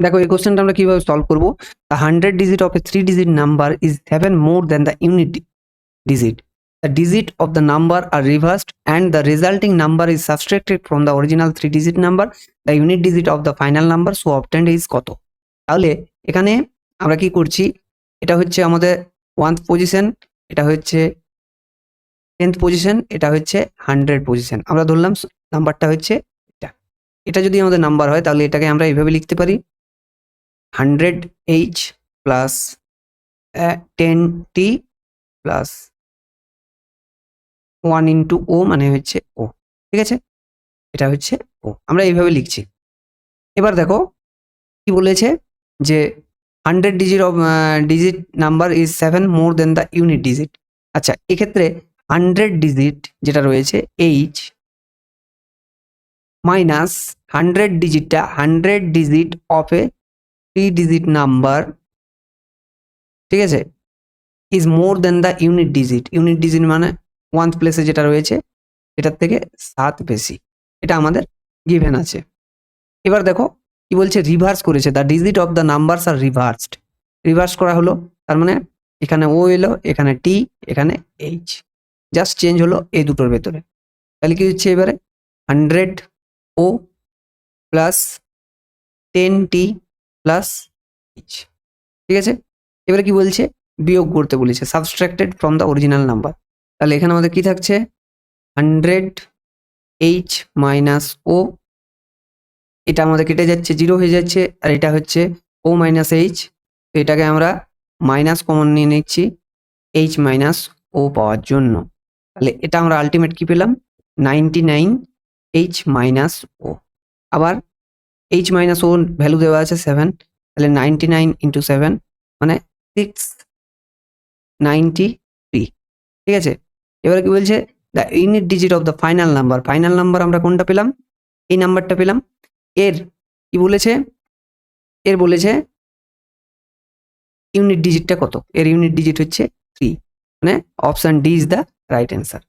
দেখো এই কোশ্চেনটা আমরা কিভাবে সলভ করব। The 100 digit of a 3 digit number is 7 more than the unit digit. The digit of the number are reversed and the resulting number is subtracted from the original 3 digit number. The unit digit of the final number so obtained is কত। তাহলে এখানে আমরা কি করছি, এটা হচ্ছে আমাদের 1th position, এটা হচ্ছে 10th পজিশন, এটা হচ্ছে 100 পজিশন। আমরা ধরলাম নাম্বারটা হচ্ছে এটা। এটা যদি আমাদের নাম্বার হয় তাহলে এটাকে আমরা এইভাবে লিখতে পারি 100h plus 10t plus 1 into ও মানে হচ্ছে ও, ঠিক আছে, এটা হচ্ছে ও, আমরা এইভাবে লিখছি। এবার দেখো কি বলেছে যে 100 digit number is 7 more than the unit digit. আচ্ছা, এক্ষেত্রে 100 ডিজিট যেটা রয়েছে এইচ মাইনাস 100 ডিজিটটা 100 digit of a 3 digit number, ঠিক আছে, is more than the unit digit. Unit digit মানে 1th প্লেসে যেটা রয়েছে এটার থেকে 7 বেশি, এটা আমাদের গিভেন আছে। এবার দেখো কি বলছে, রিভার্স করেছে, the digit of the numbers are reversed. Reverse করা হলো, তার মানে এখানে ও এলো, এখানে টি, এখানে এইচ, জাস্ট চেঞ্জ হলো এই দুটোর ভেতরে। তাহলে কি হচ্ছে এবারে 100 ও প্লাস 10t প্লাস এইচ, ঠিক আছে। এবারে কি বলছে, বিয়োগ করতে বলেছে, সাবস্ট্রাক্টেড ফ্রম দ্য অরিজিনাল নাম্বার। তাহলে এখানে আমাদের কি থাকছে 100h মাইনাস ও, এটা আমাদের কেটে যাচ্ছে, 0 হয়ে যাচ্ছে, আর এটা হচ্ছে ও মাইনাস এইচ, তো এটাকে আমরা মাইনাস কমন নিয়ে নিচ্ছি এইচ মাইনাস ও পাওয়ার জন্য। তাহলে এটা আমরা আলটিমেট কি পেলাম 99h মাইনাস ও। আবার এইচ মাইনাস ও ভ্যালু দেওয়া আছে 7, তাহলে 99 ইন্টু 7 মানে 693, ঠিক আছে। এবারে কি বলছে, the unit digit of the final number. Final number আমরা কোনটা পেলাম, এই নাম্বারটা পেলাম। এর কি বলেছে, এর বলেছে ইউনিট ডিজিটটা কত, এর ইউনিট ডিজিট হচ্ছে 3, মানে option D is the right answer.